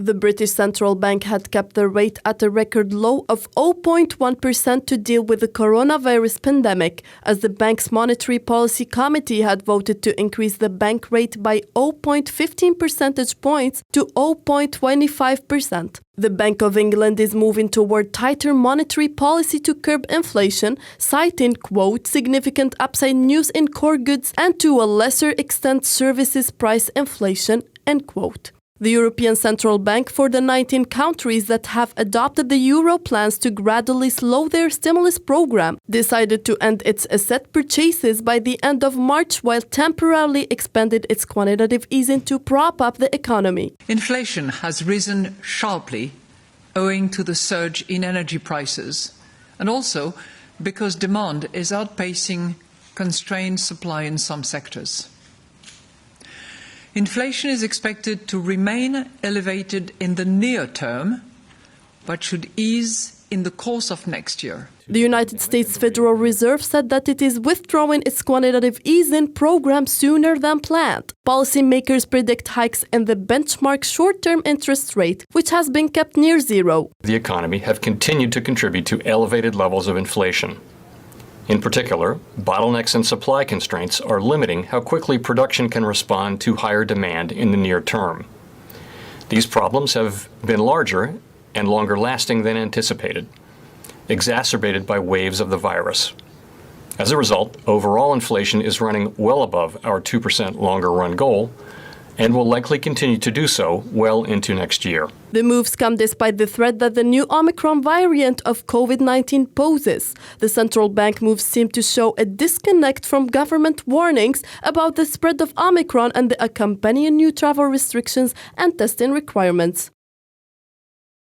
The British Central Bank had kept the rate at a record low of 0.1% to deal with the coronavirus pandemic, as the bank's Monetary Policy Committee had voted to increase the bank rate by 0.15 percentage points to 0.25%. The Bank of England is moving toward tighter monetary policy to curb inflation, citing, quote, significant upside news in core goods and to a lesser extent services price inflation, end quote. The European Central Bank, for the 19 countries that have adopted the euro plans to gradually slow their stimulus program, decided to end its asset purchases by the end of March while temporarily expanded its quantitative easing to prop up the economy. Inflation has risen sharply owing to the surge in energy prices and also because demand is outpacing constrained supply in some sectors. Inflation is expected to remain elevated in the near term, but should ease in the course of next year. The United States Federal Reserve said that it is withdrawing its quantitative easing program sooner than planned. Policymakers predict hikes in the benchmark short-term interest rate, which has been kept near zero. The economy have continued to contribute to elevated levels of inflation. In particular, bottlenecks and supply constraints are limiting how quickly production can respond to higher demand in the near term. These problems have been larger and longer lasting than anticipated, exacerbated by waves of the virus. As a result, overall inflation is running well above our 2% longer run goal, and will likely continue to do so well into next year. The moves come despite the threat that the new Omicron variant of COVID-19 poses. The central bank moves seem to show a disconnect from government warnings about the spread of Omicron and the accompanying new travel restrictions and testing requirements.